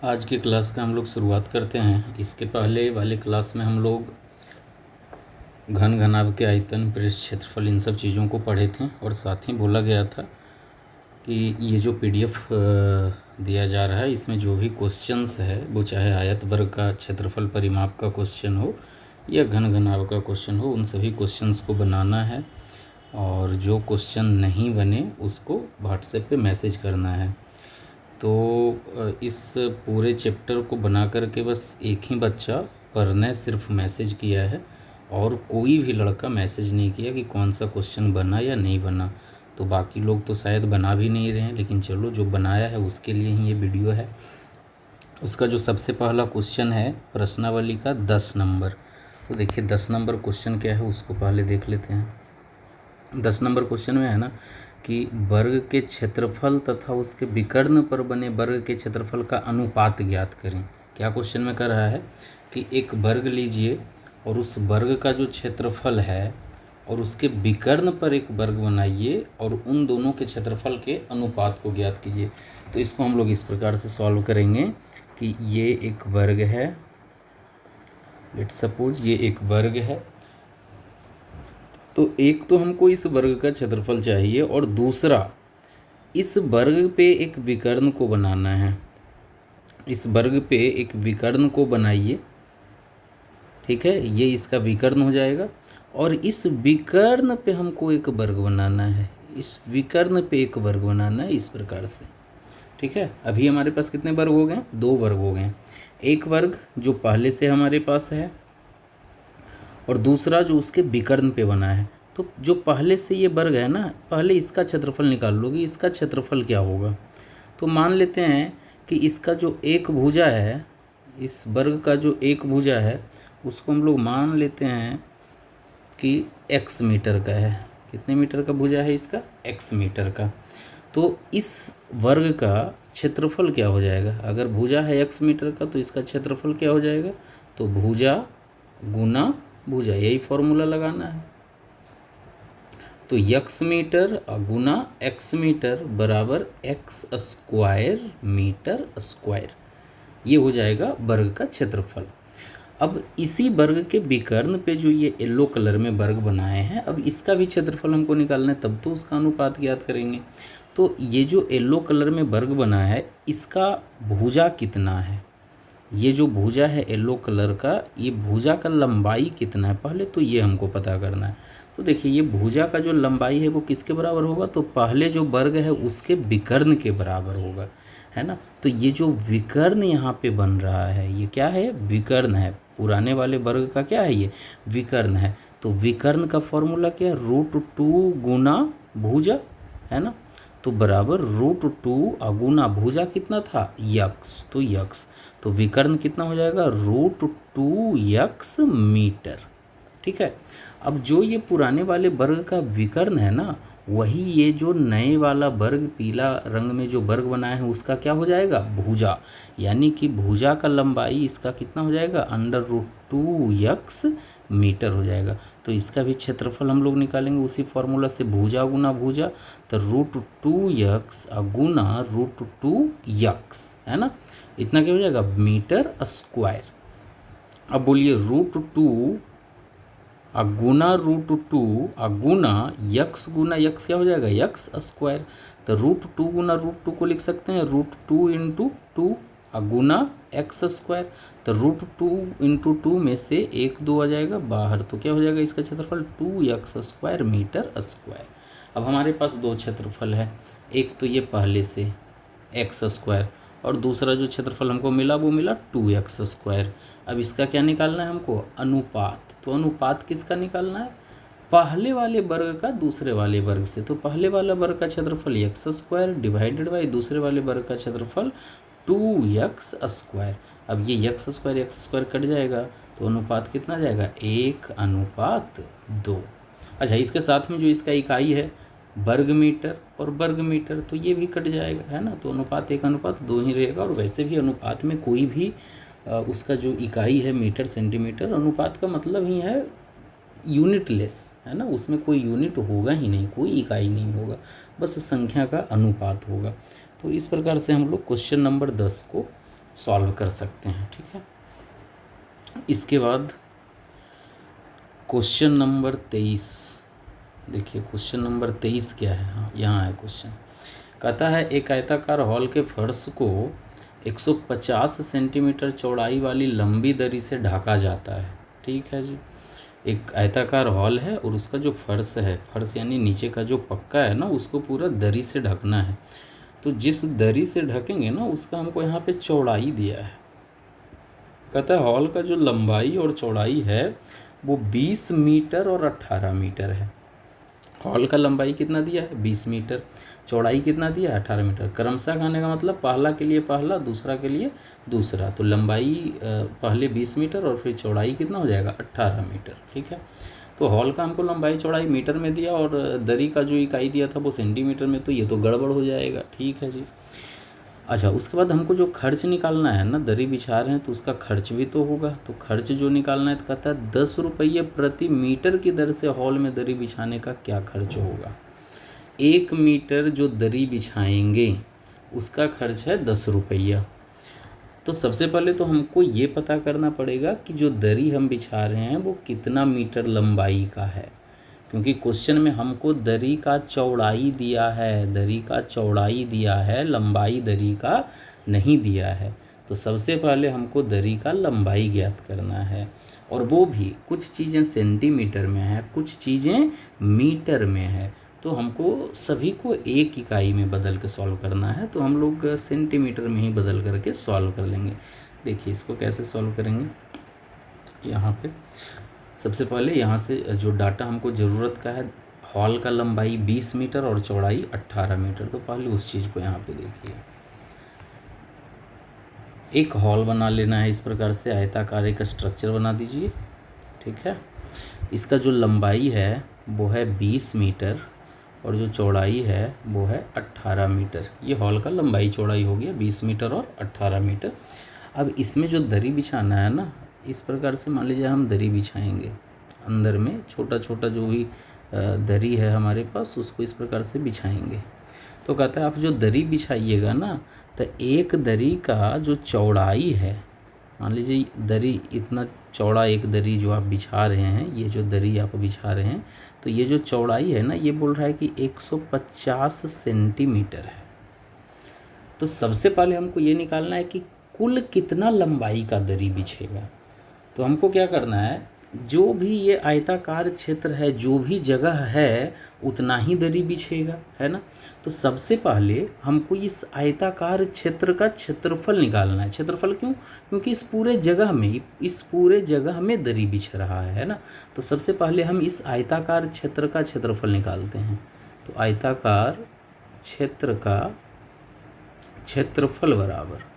आज की क्लास का हम लोग शुरुआत करते हैं। इसके पहले वाले क्लास में हम लोग घन घनाभ के आयतन, पृष्ठ क्षेत्रफल, इन सब चीज़ों को पढ़े थे और साथ ही बोला गया था कि ये जो पीडीएफ दिया जा रहा है इसमें जो भी क्वेश्चंस है वो चाहे आयत वर्ग का क्षेत्रफल परिमाप का क्वेश्चन हो या घन घनाभ का क्वेश्चन हो, उन सभी क्वेश्चंस को बनाना है और जो क्वेश्चन नहीं बने उसको व्हाट्सएप पे मैसेज करना है। तो इस पूरे चैप्टर को बना करके बस एक ही बच्चा पर ने सिर्फ मैसेज किया है और कोई भी लड़का मैसेज नहीं किया कि कौन सा क्वेश्चन बना या नहीं बना। तो बाकी लोग तो शायद बना भी नहीं रहे हैं, लेकिन चलो जो बनाया है उसके लिए ही ये वीडियो है। उसका जो सबसे पहला क्वेश्चन है प्रश्नावली का 10 नंबर। तो देखिए 10 नंबर क्वेश्चन क्या है उसको पहले देख लेते हैं। 10 नंबर क्वेश्चन में है ना कि वर्ग के क्षेत्रफल तथा उसके विकर्ण पर बने वर्ग के क्षेत्रफल का अनुपात ज्ञात करें। क्या क्वेश्चन में कर रहा है कि एक वर्ग लीजिए और उस वर्ग का जो क्षेत्रफल है और उसके विकर्ण पर एक वर्ग बनाइए और उन दोनों के क्षेत्रफल के अनुपात को ज्ञात कीजिए। तो इसको हम लोग इस प्रकार से सॉल्व करेंगे कि ये एक वर्ग है, लेट्स सपोज ये एक वर्ग है। तो एक तो हमको इस वर्ग का क्षेत्रफल चाहिए और दूसरा इस वर्ग पे एक विकर्ण को बनाना है। इस वर्ग पे एक विकर्ण को बनाइए, ठीक है, ये इसका विकर्ण हो जाएगा और इस विकर्ण पे हमको एक वर्ग बनाना है। इस विकर्ण पे एक वर्ग बनाना है इस प्रकार से, ठीक है। अभी हमारे पास कितने वर्ग हो गए? 2 वर्ग हो गए। एक वर्ग जो पहले से हमारे पास है और दूसरा जो उसके विकर्ण पे बना है। तो जो पहले से ये वर्ग है ना, पहले इसका क्षेत्रफल निकाल लोगे। इसका क्षेत्रफल क्या होगा? तो मान लेते हैं कि इसका जो एक भुजा है, इस वर्ग का जो एक भुजा है उसको हम लोग मान लेते हैं कि x मीटर का है। कितने मीटर का भुजा है इसका? x मीटर का। तो इस वर्ग का क्षेत्रफल क्या हो जाएगा? अगर भुजा है x मीटर का तो इसका क्षेत्रफल क्या हो जाएगा? तो भुजा गुना भुजा, यही फॉर्मूला लगाना है। तो x मीटर गुना x मीटर बराबर x स्क्वायर मीटर स्क्वायर, ये हो जाएगा वर्ग का क्षेत्रफल। अब इसी वर्ग के विकर्ण पे जो ये येलो कलर में वर्ग बनाए हैं, अब इसका भी क्षेत्रफल हमको निकालना है, तब तो उसका अनुपात ज्ञात करेंगे। तो ये जो येलो कलर में वर्ग बना है इसका भुजा कितना है? ये जो भुजा है येलो कलर का, ये भुजा का लंबाई कितना है पहले तो ये हमको पता करना है। तो देखिए ये भुजा का जो लंबाई है वो किसके बराबर होगा? तो पहले जो वर्ग है उसके विकर्ण के बराबर होगा, है ना। तो ये जो विकर्ण यहाँ पे बन रहा है ये क्या है? विकर्ण है। पुराने वाले वर्ग का क्या है? ये विकर्ण है। तो विकर्ण का फॉर्मूला क्या है? √2 गुना भुजा, है ना। तो बराबर √2 गुना भुजा कितना था? यक्स। तो यक्स, तो विकर्ण कितना हो जाएगा? √2x मीटर, ठीक है। अब जो ये पुराने वाले वर्ग का विकर्ण है ना, वही ये जो नए वाला वर्ग पीला रंग में जो वर्ग बनाए हैं उसका क्या हो जाएगा? भुजा। यानी कि भुजा का लंबाई इसका कितना हो जाएगा? √2x मीटर हो जाएगा। तो इसका भी क्षेत्रफल हम लोग निकालेंगे उसी फॉर्मूला से, भुजा गुना भुजा। तो √2x गुना √2x, है ना। इतना क्या हो जाएगा? Meter square. अब बोलिए √2 गुना √2 गुना यक्स गुना यक्स क्या हो जाएगा? X square. तो √2 गुना √2 को लिख सकते हैं √2 × 2 गुना एक्स स्क्वायर। तो √2 × 2 में से 1 2 आ जाएगा बाहर, तो क्या हो जाएगा इसका क्षेत्रफल? 2x square metre square. अब हमारे पास दो क्षेत्रफल है, एक तो ये पहले से एक्स स्क्वायर और दूसरा जो क्षेत्रफल हमको मिला वो मिला 2x स्क्वायर। अब इसका क्या निकालना है हमको? अनुपात। तो अनुपात किसका निकालना है? पहले वाले वर्ग का दूसरे वाले वर्ग से। तो पहले वाला वर्ग का क्षेत्रफल x स्क्वायर डिवाइडेड बाई दूसरे वाले वर्ग का क्षेत्रफल 2x स्क्वायर। अब ये x स्क्वायर कट जाएगा तो अनुपात कितना जाएगा? 1:2। अच्छा, इसके साथ में जो इसका इकाई है वर्ग मीटर और वर्ग मीटर, तो ये भी कट जाएगा, है ना। तो अनुपात 1:2 ही रहेगा। और वैसे भी अनुपात में कोई भी उसका जो इकाई है मीटर सेंटीमीटर, अनुपात का मतलब ही है यूनिटलेस, है ना। उसमें कोई यूनिट होगा ही नहीं, कोई इकाई नहीं होगा, बस संख्या का अनुपात होगा। तो इस प्रकार से हम लोग क्वेश्चन नंबर 10 को सॉल्व कर सकते हैं। ठीक है, इसके बाद क्वेश्चन नंबर 23। देखिए क्वेश्चन नंबर 23 क्या है। हाँ, यहाँ है क्वेश्चन। कहता है एक आयताकार हॉल के फर्श को 150 सेंटीमीटर चौड़ाई वाली लंबी दरी से ढका जाता है। ठीक है जी, एक आयताकार हॉल है और उसका जो फर्श है, फर्श यानी नीचे का जो पक्का है ना, उसको पूरा दरी से ढकना है। तो जिस दरी से ढकेंगे ना, उसका हमको यहाँ पे चौड़ाई दिया है। कहता है हॉल का जो लंबाई और चौड़ाई है वो 20 मीटर और 18 मीटर है। हॉल का लंबाई कितना दिया है? 20 मीटर। चौड़ाई कितना दिया है? 18 मीटर। क्रमशः कहने का मतलब पहला के लिए पहला, दूसरा के लिए दूसरा। तो लंबाई पहले 20 मीटर और फिर चौड़ाई कितना हो जाएगा? 18 मीटर। ठीक है, तो हॉल का हमको लंबाई चौड़ाई मीटर में दिया और दरी का जो इकाई दिया था वो सेंटीमीटर में, तो ये तो गड़बड़ हो जाएगा। ठीक है जी। अच्छा, उसके बाद हमको जो खर्च निकालना है ना, दरी बिछा रहे हैं तो उसका खर्च भी तो होगा। तो खर्च जो निकालना है तो कहता है 10 रुपये प्रति मीटर की दर से हॉल में दरी बिछाने का क्या खर्च होगा। 1 मीटर जो दरी बिछाएंगे उसका खर्च है 10 रुपया। तो सबसे पहले तो हमको ये पता करना पड़ेगा कि जो दरी हम बिछा रहे हैं वो कितना मीटर लंबाई का है, क्योंकि क्वेश्चन में हमको दरी का चौड़ाई दिया है, दरी का चौड़ाई दिया है, लंबाई दरी का नहीं दिया है। तो सबसे पहले हमको दरी का लंबाई ज्ञात करना है, और वो भी कुछ चीज़ें सेंटीमीटर में है, कुछ चीज़ें मीटर में है। तो हमको सभी को एक इकाई में बदल के सॉल्व करना है, तो हम लोग सेंटीमीटर में ही बदल करके सॉल्व कर लेंगे। देखिए इसको कैसे सॉल्व करेंगे। यहाँ पे सबसे पहले यहाँ से जो डाटा हमको ज़रूरत का है, हॉल का लंबाई 20 मीटर और चौड़ाई 18 मीटर। तो पहले उस चीज़ को यहाँ पे देखिए, एक हॉल बना लेना है। इस प्रकार से आयताकार एक स्ट्रक्चर बना दीजिए। ठीक है, इसका जो लंबाई है वो है 20 मीटर और जो चौड़ाई है वो है 18 मीटर। ये हॉल का लंबाई चौड़ाई हो गया 20 मीटर और 18 मीटर। अब इसमें जो दरी बिछाना है ना, इस प्रकार से मान लीजिए हम दरी बिछाएंगे, अंदर में छोटा छोटा जो भी दरी है हमारे पास, उसको इस प्रकार से बिछाएंगे। तो कहता है आप जो दरी बिछाइएगा ना, तो एक दरी का जो चौड़ाई है, मान लीजिए दरी इतना चौड़ा, एक दरी जो आप बिछा रहे हैं, ये जो दरी आप बिछा रहे हैं, तो ये जो चौड़ाई है ना, ये बोल रहा है कि 150 सेंटीमीटर है। तो सबसे पहले हमको ये निकालना है कि कुल कितना लंबाई का दरी बिछेगा। तो हमको क्या करना है, जो भी ये आयताकार क्षेत्र है, जो भी जगह है, उतना ही दरी बिछेगा, है ना। तो सबसे पहले हमको इस आयताकार क्षेत्र का क्षेत्रफल निकालना है। क्षेत्रफल क्यों? क्योंकि इस पूरे जगह में दरी बिछ रहा है ना। तो सबसे पहले हम इस आयताकार क्षेत्र का क्षेत्रफल निकालते हैं। तो आयताकार क्षेत्र का क्षेत्रफल बराबर,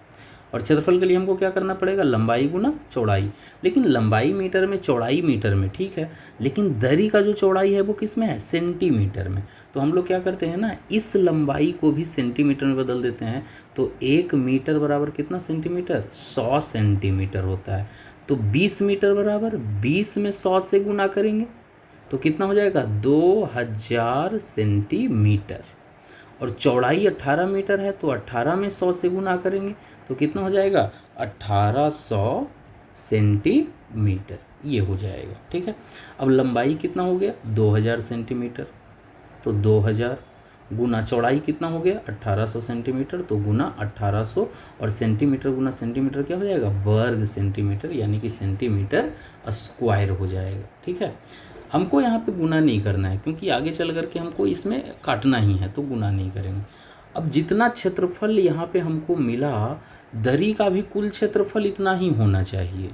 और क्षेत्रफल के लिए हमको क्या करना पड़ेगा? लंबाई गुना चौड़ाई। लेकिन लंबाई मीटर में, चौड़ाई मीटर में, ठीक है, लेकिन दरी का जो चौड़ाई है वो किस में है? सेंटीमीटर में। तो हम लोग क्या करते हैं ना, इस लंबाई को भी सेंटीमीटर में बदल देते हैं। तो 1 मीटर बराबर कितना सेंटीमीटर? 100 सेंटीमीटर होता है। तो 20 मीटर बराबर 20 में 100 से गुना करेंगे तो कितना हो जाएगा? 2000 सेंटीमीटर। और चौड़ाई 18 मीटर है, तो 18 में 100 से गुना करेंगे तो कितना हो जाएगा? 1800 सेंटीमीटर, ये हो जाएगा। ठीक है, अब लंबाई कितना हो गया? 2000 सेंटीमीटर। तो 2000 गुना चौड़ाई कितना हो गया? 1800 सेंटीमीटर। तो गुना 1800, और सेंटीमीटर गुना सेंटीमीटर क्या हो जाएगा? वर्ग सेंटीमीटर, यानी कि सेंटीमीटर स्क्वायर हो जाएगा। ठीक है, हमको यहाँ पे गुना नहीं करना है, क्योंकि आगे चल करके हमको इसमें काटना ही है, तो गुना नहीं करेंगे। अब जितना क्षेत्रफल यहाँ पे हमको मिला, दरी का भी कुल क्षेत्रफल इतना ही होना चाहिए,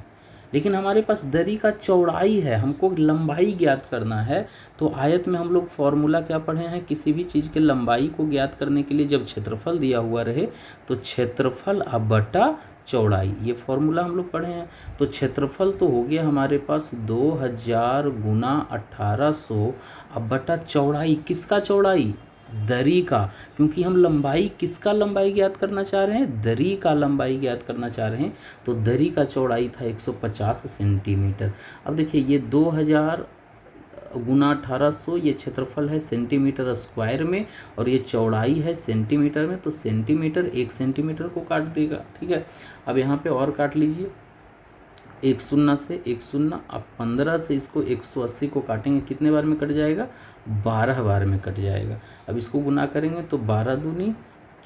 लेकिन हमारे पास दरी का चौड़ाई है, हमको लंबाई ज्ञात करना है। तो आयत में हम लोग फॉर्मूला क्या पढ़े हैं? किसी भी चीज़ के लंबाई को ज्ञात करने के लिए जब क्षेत्रफल दिया हुआ रहे तो क्षेत्रफल बटा चौड़ाई, ये फॉर्मूला हम लोग पढ़े हैं। तो क्षेत्रफल तो हो गया हमारे पास 2000 गुना 1800 अब बटा चौड़ाई, किसका चौड़ाई? दरी का, क्योंकि हम लंबाई, किसका लंबाई ज्ञात करना चाह रहे हैं? दरी का लंबाई ज्ञात करना चाह रहे हैं। तो दरी का चौड़ाई था 150 सेंटीमीटर। अब देखिए ये 2000 गुना 1800, ये क्षेत्रफल है सेंटीमीटर स्क्वायर में, और ये चौड़ाई है सेंटीमीटर में। तो सेंटीमीटर 1 सेंटीमीटर को काट देगा। ठीक है, अब यहाँ पे और काट लीजिए, एक शून्य से एक शून्य। अब 15 से इसको 180 को काटेंगे, कितने बार में कट जाएगा? 12 बार में कट जाएगा। अब इसको गुना करेंगे तो 12 दूनी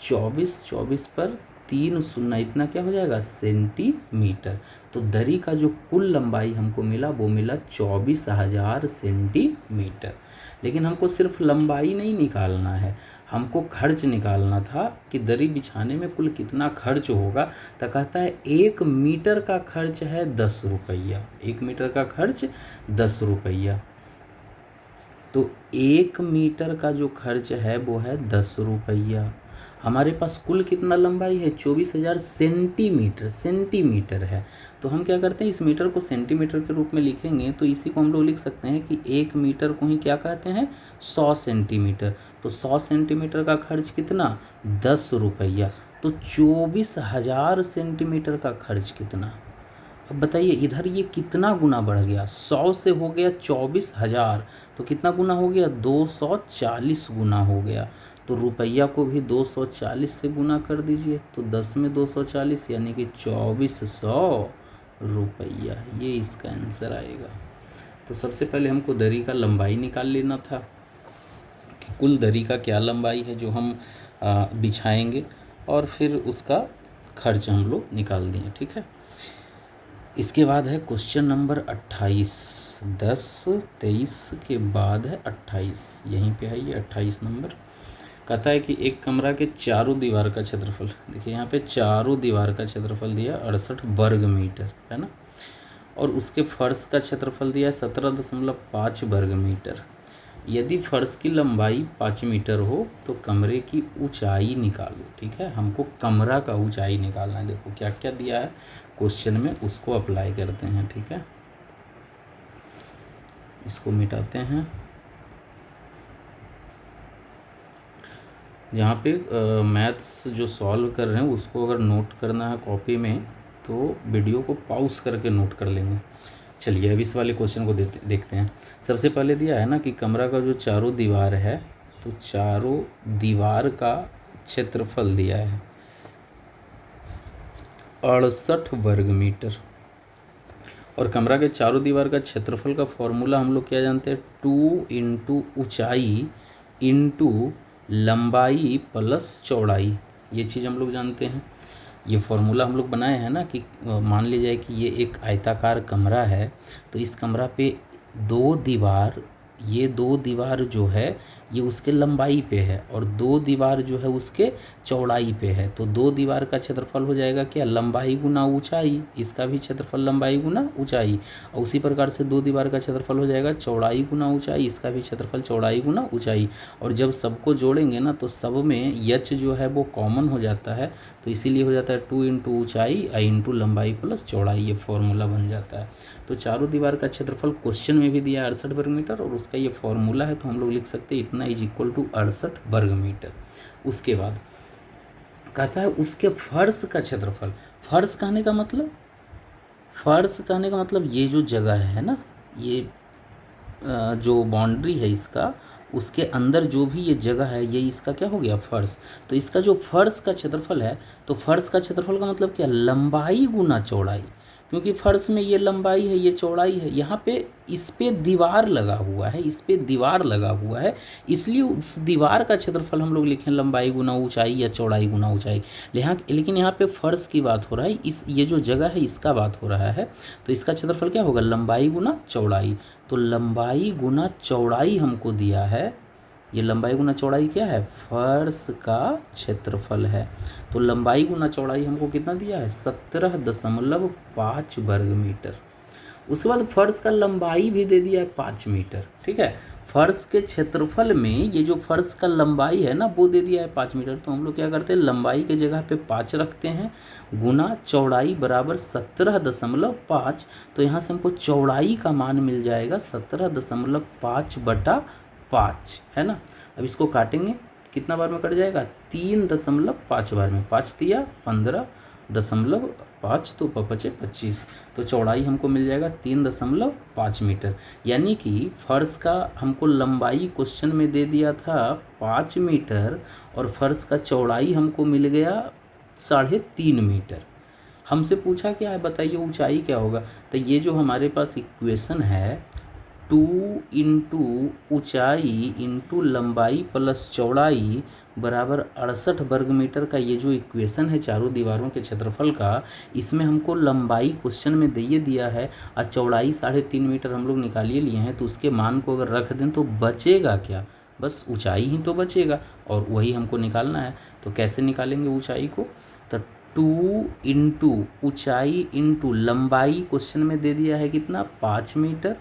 24, 24 पर 3 शून्य, इतना क्या हो जाएगा? सेंटीमीटर। तो दरी का जो कुल लंबाई हमको मिला वो मिला 24,000 सेंटीमीटर। लेकिन हमको सिर्फ लंबाई नहीं निकालना है, हमको खर्च निकालना था कि दरी बिछाने में कुल कितना खर्च होगा। तो कहता है 1 मीटर का खर्च है 10 रुपया, 1 मीटर का खर्च 10 रुपया। तो 1 मीटर का जो खर्च है वो है 10 रुपया। हमारे पास कुल कितना लंबाई है? 24,000 सेंटीमीटर, सेंटीमीटर है। तो हम क्या करते हैं, इस मीटर को सेंटीमीटर के रूप में लिखेंगे तो इसी को हम लोग लिख सकते हैं कि 1 मीटर को ही क्या कहते हैं? 100 सेंटीमीटर। तो 100 सेंटीमीटर का खर्च कितना? 10 रुपया। तो 24,000 सेंटीमीटर का खर्च कितना? अब बताइए इधर ये कितना गुना बढ़ गया? 100 से हो गया 24,000, तो कितना गुना हो गया? 240 गुना हो गया। तो रुपया को भी 240 से गुना कर दीजिए, तो 10 में 240 यानी कि 2400 रुपया, ये इसका आंसर आएगा। तो सबसे पहले हमको दरी का लंबाई निकाल लेना था कि कुल दरी का क्या लंबाई है जो हम बिछाएंगे, और फिर उसका खर्च हम लोग निकाल दिए। ठीक है, इसके बाद है क्वेश्चन नंबर 28। 10, 23 के बाद है 28, यहीं पे है ये 28 नंबर। कहता है कि एक कमरा के चारों दीवार का क्षेत्रफल, देखिए यहाँ पे चारों दीवार का क्षेत्रफल दिया 68 वर्ग मीटर है ना, और उसके फर्श का क्षेत्रफल दिया है 17.5 वर्ग मीटर। यदि फर्श की लंबाई 5 मीटर हो तो कमरे की ऊंचाई निकालो। ठीक है, हमको कमरा का ऊंचाई निकालना है। देखो क्या क्या दिया है क्वेश्चन में, उसको अप्लाई करते हैं। ठीक है, इसको मिटाते हैं। जहाँ पे मैथ्स जो सॉल्व कर रहे हैं उसको अगर नोट करना है कॉपी में तो वीडियो को पॉज करके नोट कर लेंगे। चलिए अब इस वाले क्वेश्चन को देखते हैं। सबसे पहले दिया है ना कि कमरा का जो चारों दीवार है, तो चारों दीवार का क्षेत्रफल दिया है 68 वर्ग मीटर, और कमरा के चारों दीवार का क्षेत्रफल का फॉर्मूला हम लोग क्या जानते हैं? 2 इंटू ऊँचाई इंटू लंबाई प्लस चौड़ाई, ये चीज़ हम लोग जानते हैं। ये फॉर्मूला हम लोग बनाए हैं ना कि मान लीजिए कि ये एक आयताकार कमरा है, तो इस कमरा पे दो दीवार, ये दो दीवार जो है ये उसके लंबाई पे है और दो दीवार जो है उसके चौड़ाई पे है। तो दो दीवार का क्षेत्रफल हो जाएगा क्या? लंबाई गुना ऊंचाई, इसका भी क्षेत्रफल लंबाई गुना ऊंचाई। और उसी प्रकार से दो दीवार का क्षेत्रफल हो जाएगा चौड़ाई गुना ऊंचाई, इसका भी क्षेत्रफल चौड़ाई गुना ऊंचाई। और जब सबको जोड़ेंगे ना तो सब में यच जो है वो कॉमन हो जाता है, तो इसीलिए हो जाता है 2 इंटू ऊँचाई इंटू लंबाई प्लस चौड़ाई, ये फॉर्मूला बन जाता है। तो चारों दीवार का क्षेत्रफल क्वेश्चन में भी दिया है 68 वर्ग मीटर, और उसका ये फॉर्मूला है, तो हम लोग लिख सकते हैं इतना इज इक्वल टू 68 वर्ग मीटर। उसके बाद कहता है उसके फर्श का क्षेत्रफल। फर्श कहने का मतलब, फर्श कहने का मतलब ये जो जगह है ना, ये जो बाउंड्री है इसका, उसके अंदर जो भी ये जगह है ये इसका क्या हो गया? फर्श। तो इसका जो फर्श का क्षेत्रफल है, तो फर्श का क्षेत्रफल का मतलब क्या? लंबाई गुना चौड़ाई, क्योंकि फर्श में ये लंबाई है ये चौड़ाई है। यहाँ पे इस पे दीवार लगा हुआ है, इस पे दीवार लगा हुआ है, इसलिए उस दीवार का क्षेत्रफल हम लोग लिखें लंबाई गुना ऊंचाई या चौड़ाई गुना ऊंचाई। लेकिन यहाँ पे फर्श की बात हो रहा है, इस ये जो जगह है इसका बात हो रहा है, तो इसका क्षेत्रफल क्या होगा? लंबाई गुना चौड़ाई। तो लंबाई गुना चौड़ाई हमको दिया है, ये लंबाई गुना चौड़ाई क्या है? फर्श का क्षेत्रफल है। तो लंबाई गुना चौड़ाई हमको कितना दिया है? 17.5 वर्ग मीटर। उसके बाद फर्श का लंबाई भी दे दिया है 5 मीटर। ठीक है, फर्श के क्षेत्रफल में ये जो फर्श का लंबाई है ना वो दे दिया है 5 मीटर। तो हम लोग क्या करते हैं, लंबाई के जगह पे 5 रखते हैं, गुना चौड़ाई बराबर 17.5। तो यहाँ से हमको चौड़ाई का मान मिल जाएगा 17.5/5 है ना। अब इसको काटेंगे, कितना बार में कट जाएगा? 3.5 बार में। 5 दिया 15.5, तो 5 25। तो चौड़ाई हमको मिल जाएगा 3.5 मीटर। यानी कि फर्श का हमको लंबाई क्वेश्चन में दे दिया था 5 मीटर, और फर्श का चौड़ाई हमको मिल गया 3.5 मीटर। हमसे पूछा क्या है, बताइए ऊंचाई क्या होगा। तो ये जो हमारे पास इक्वेशन है 2 इंटू ऊँचाई इंटू लंबाई प्लस चौड़ाई बराबर 68 वर्ग मीटर का ये जो इक्वेशन है चारों दीवारों के क्षेत्रफल का, इसमें हमको लंबाई क्वेश्चन में दे दिया है और चौड़ाई 3.5 मीटर हम लोग निकालिए लिए हैं। तो उसके मान को अगर रख दें तो बचेगा क्या, बस ऊंचाई ही तो बचेगा और वही हमको निकालना है। तो कैसे निकालेंगे ऊंचाई को, तो 2 इंटू ऊँचाई इंटू लंबाई क्वेश्चन में दे दिया है कितना 5 मीटर,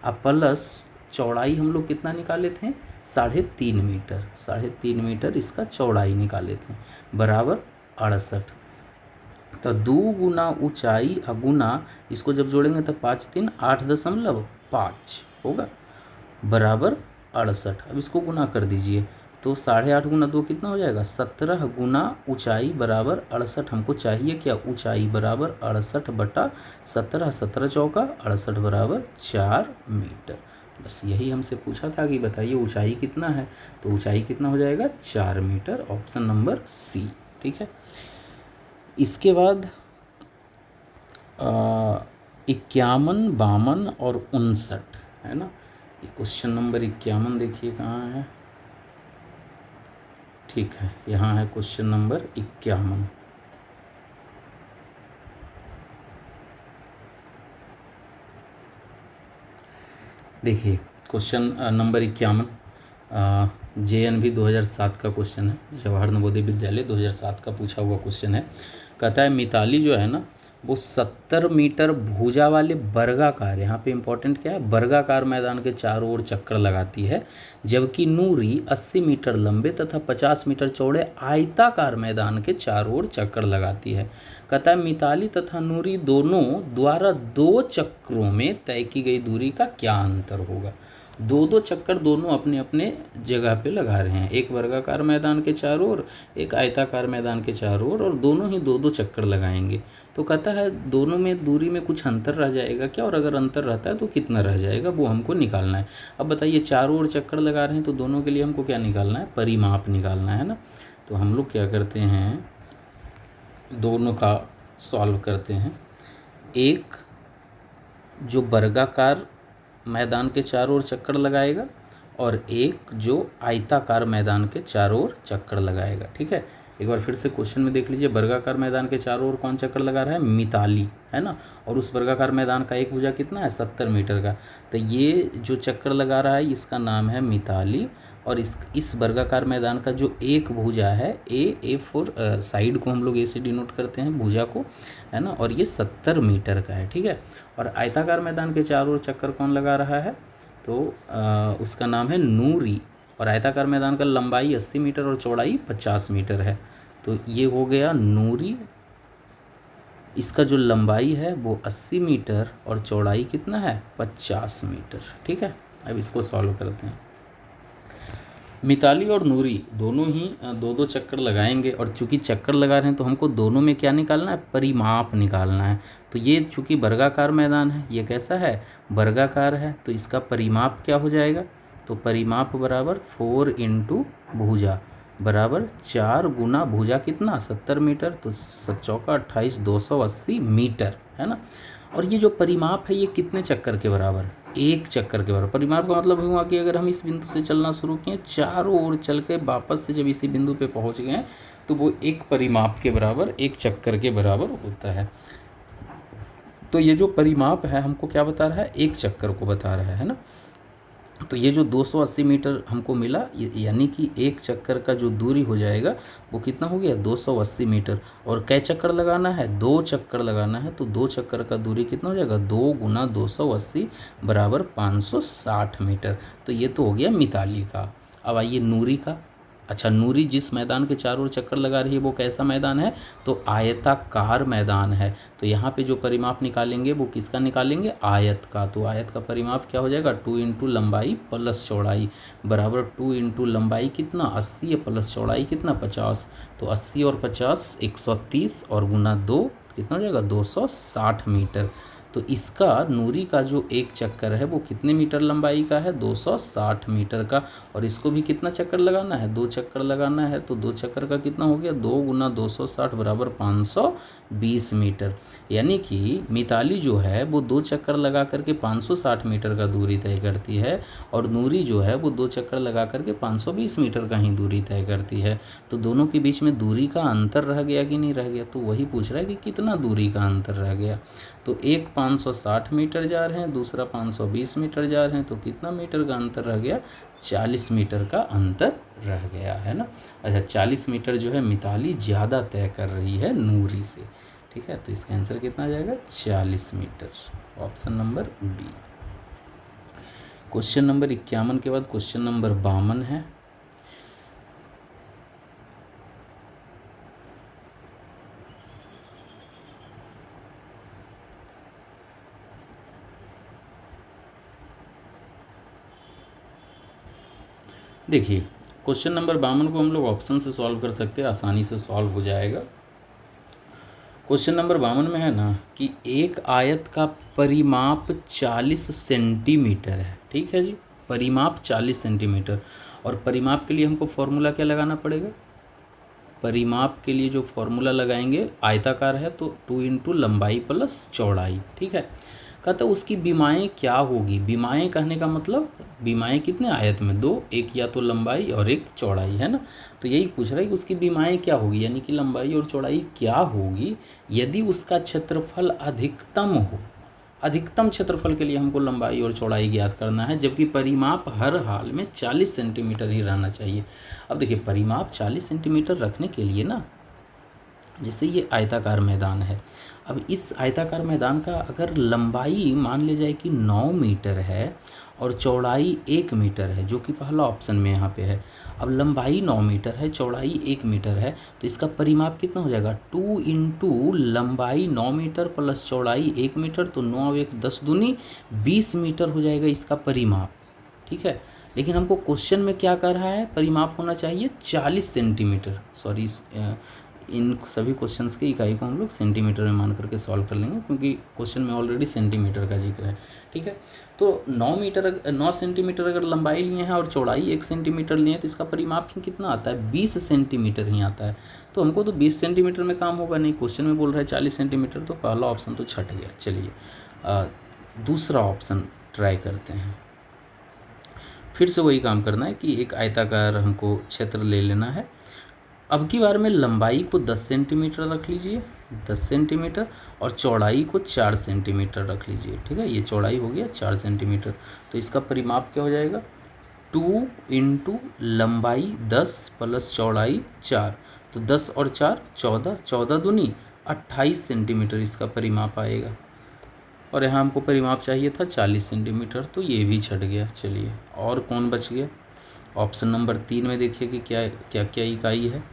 अब प्लस चौड़ाई हम लोग कितना निकाले थे 3.5 मीटर, 3.5 मीटर इसका चौड़ाई निकाले थे बराबर 68। तो 2 गुना ऊंचाई गुना इसको जब जोड़ेंगे तो 5 3 8.5 होगा बराबर 68। अब इसको गुना कर दीजिए तो 8.5 गुना 2 कितना हो जाएगा 17 गुना ऊंचाई बराबर 68। हमको चाहिए क्या, ऊंचाई बराबर 68 बटा 17, 17 चौका 68 बराबर 4 मीटर। बस यही हमसे पूछा था कि बताइए ऊंचाई कितना है, तो ऊंचाई कितना हो जाएगा 4 मीटर, ऑप्शन नंबर सी। ठीक है, इसके बाद 51, 52 और 59 है ना। ये क्वेश्चन नंबर 51 देखिए कहाँ है, ठीक है यहाँ है क्वेश्चन नंबर 51। देखिए क्वेश्चन नंबर 51 JNV 2007 का क्वेश्चन है, जवाहर नवोदय विद्यालय 2007 का पूछा हुआ क्वेश्चन है। कहता है मिताली जो है ना वो 70 मीटर भुजा वाले वर्गाकार, यहाँ पे इम्पोर्टेंट क्या है, वर्गाकार मैदान के चारों ओर चक्कर लगाती है, जबकि नूरी 80 मीटर लंबे तथा 50 मीटर चौड़े आयताकार मैदान के चारों ओर चक्कर लगाती है। कहता है मिताली तथा नूरी दोनों द्वारा 2 चक्रों में तय की गई दूरी का क्या अंतर होगा। 2 चक्कर दोनों अपने अपने जगह पे लगा रहे हैं, एक वर्गाकार मैदान के चारों ओर, एक आयताकार मैदान के चारों ओर, और दोनों ही 2 चक्कर लगाएंगे। तो कहता है दोनों में दूरी में कुछ अंतर रह जाएगा क्या, और अगर अंतर रहता है तो कितना रह जाएगा, वो हमको निकालना है। अब बताइए चारों ओर चक्कर लगा रहे हैं तो दोनों के लिए हमको क्या निकालना है, परिमाप निकालना है ना। तो हम लोग क्या करते हैं, दोनों का सॉल्व करते हैं। एक जो वर्गाकार मैदान के चारों ओर चक्कर लगाएगा और एक जो आयताकार मैदान के चारों ओर चक्कर लगाएगा। ठीक है, एक बार फिर से क्वेश्चन में देख लीजिए, वर्गाकार मैदान के चारों ओर कौन चक्कर लगा रहा है, मिताली है ना, और उस वर्गाकार मैदान का एक भुजा कितना है 70 मीटर का। तो ये जो चक्कर लगा रहा है इसका नाम है मिताली, और इस वर्गाकार मैदान का जो एक भुजा है ए फॉर साइड को हम लोग ए से डिनोट करते हैं भुजा को, है ना, और ये 70 मीटर का है। ठीक है, और आयताकार मैदान के चारों ओर चक्कर कौन लगा रहा है, तो उसका नाम है नूरी, और आयताकार मैदान का लंबाई 80 मीटर और चौड़ाई 50 मीटर है। तो ये हो गया नूरी, इसका जो लंबाई है वो 80 मीटर और चौड़ाई कितना है 50 मीटर। ठीक है, अब इसको सॉल्व करते हैं। मिताली और नूरी दोनों ही 2 चक्कर लगाएंगे, और चूंकि चक्कर लगा रहे हैं तो हमको दोनों में क्या निकालना है, परिमाप निकालना है। तो ये चूंकि वर्गाकार मैदान है, ये कैसा है, वर्गाकार है, तो इसका परिमाप क्या हो जाएगा, तो परिमाप बराबर 4 इंटू भुजा बराबर 4 गुना भुजा कितना 70 मीटर, तो 7 चौका 28 280 मीटर है ना। और ये जो परिमाप है ये कितने चक्कर के बराबर, एक चक्कर के बराबर। परिमाप का मतलब हुआ कि अगर हम इस बिंदु से चलना शुरू किए, चारों ओर चल के वापस से जब इसी बिंदु पे पहुंच गए तो वो एक परिमाप के बराबर, एक चक्कर के बराबर होता है। तो ये जो परिमाप है हमको क्या बता रहा है, एक चक्कर को बता रहा है ना। तो ये जो 280 मीटर हमको मिला, यानी कि एक चक्कर का जो दूरी हो जाएगा वो कितना हो गया 280 मीटर। और कै चक्कर लगाना है, 2 चक्कर लगाना है, तो 2 चक्कर का दूरी कितना हो जाएगा 2 गुना 280 बराबर 560 मीटर। तो ये तो हो गया मिताली का। अब आइए नूरी का। अच्छा, नूरी जिस मैदान के चारों ओर चक्कर लगा रही है वो कैसा मैदान है, तो आयताकार मैदान है। तो यहाँ पे जो परिमाप निकालेंगे वो किसका निकालेंगे, आयत का। तो आयत का परिमाप क्या हो जाएगा 2 इंटू लंबाई प्लस चौड़ाई बराबर 2 इंटू लंबाई कितना 80 प्लस चौड़ाई कितना 50। तो 80 और 50 130 और गुना 2 कितना हो जाएगा 260 मीटर। तो इसका नूरी का जो एक चक्कर है वो कितने मीटर लंबाई का है, 260 मीटर का। और इसको भी कितना चक्कर लगाना है, 2 चक्कर लगाना है। तो 2 चक्कर का कितना हो गया, 2 गुना 260 बराबर 520 मीटर। यानी कि मिताली जो है वो 2 चक्कर लगा करके 560 मीटर का दूरी तय करती है, और नूरी जो है वो 2 चक्कर लगा करके 520 मीटर का ही दूरी तय करती है। तो दोनों के बीच में दूरी का अंतर रह गया कि नहीं रह गया, तो वही पूछ रहा है कि कितना दूरी का अंतर रह गया। तो एक 560 मीटर जा रहे हैं, दूसरा 520 मीटर जा रहे हैं, तो कितना मीटर का अंतर रह गया, 40 मीटर का अंतर रह गया है ना। अच्छा, 40 मीटर जो है मिताली ज़्यादा तय कर रही है नूरी से। ठीक है, तो इसका आंसर कितना आ जाएगा, 40 meter. Option number B. Question number 51 के बाद क्वेश्चन नंबर 52 है। देखिए, क्वेश्चन नंबर 52 को हम लोग ऑप्शन से सॉल्व कर सकते हैं, आसानी से सॉल्व हो जाएगा। क्वेश्चन नंबर 52 में है ना कि एक आयत का परिमाप 40 सेंटीमीटर है। ठीक है जी, परिमाप 40 सेंटीमीटर। और परिमाप के लिए हमको फॉर्मूला क्या लगाना पड़ेगा, परिमाप के लिए जो फॉर्मूला लगाएंगे, आयताकार है तो 2 इंटू लंबाई प्लस चौड़ाई। ठीक है, कहता उसकी बीमाएँ क्या होगी। बीमाएँ कहने का मतलब, बीमाएँ कितने आयत में, 2, एक या तो लंबाई और एक चौड़ाई, है ना। तो यही पूछ रहा है कि उसकी बीमाएँ क्या होगी, यानी कि लंबाई और चौड़ाई क्या होगी यदि उसका क्षेत्रफल अधिकतम हो। अधिकतम क्षेत्रफल के लिए हमको लंबाई और चौड़ाई ज्ञात करना है, जबकि परिमाप हर हाल में 40 सेंटीमीटर ही रहना चाहिए। अब देखिए, परिमाप 40 सेंटीमीटर रखने के लिए ना, जैसे ये आयताकार मैदान है, अब इस आयताकार मैदान का अगर लंबाई मान ले जाए कि 9 मीटर है और चौड़ाई 1 मीटर है, जो कि पहला ऑप्शन में यहाँ पे है। अब लंबाई 9 मीटर है, चौड़ाई 1 मीटर है, तो इसका परिमाप कितना हो जाएगा, 2 इंटू लंबाई 9 मीटर प्लस चौड़ाई 1 मीटर, तो 9 1 10 दूनी 20 मीटर हो जाएगा इसका परिमाप। ठीक है, लेकिन हमको क्वेश्चन में क्या कर रहा है, परिमाप होना चाहिए 40 सेंटीमीटर। सॉरी, इन सभी क्वेश्चंस की इकाई को हम लोग सेंटीमीटर में मान करके सॉल्व कर लेंगे, क्योंकि क्वेश्चन में ऑलरेडी सेंटीमीटर का जिक्र है। ठीक है, तो 9 सेंटीमीटर अगर लंबाई लिए हैं और चौड़ाई 1 सेंटीमीटर लिए हैं, तो इसका परिमाप ही कितना आता है, 20 सेंटीमीटर ही आता है। तो हमको तो 20 सेंटीमीटर में काम होगा नहीं, क्वेश्चन में बोल रहा है 40 सेंटीमीटर, तो पहला ऑप्शन तो छट गया। चलिए दूसरा ऑप्शन ट्राई करते हैं। फिर से वही काम करना है कि एक आयताकार हमको क्षेत्र ले लेना है। अब की बार में लंबाई को 10 सेंटीमीटर रख लीजिए, 10 सेंटीमीटर, और चौड़ाई को 4 सेंटीमीटर रख लीजिए। ठीक है, ये चौड़ाई हो गया 4 सेंटीमीटर, तो इसका परिमाप क्या हो जाएगा, 2 इंटू लंबाई 10 प्लस चौड़ाई 4, तो 10 और 4 14, 14 दूनी 28 सेंटीमीटर इसका परिमाप आएगा। और यहाँ हमको परिमाप चाहिए था 40 सेंटीमीटर, तो ये भी छट गया। चलिए, और कौन बच गया, ऑप्शन नंबर 3 में देखिए कि क्या क्या क्या इकाई है।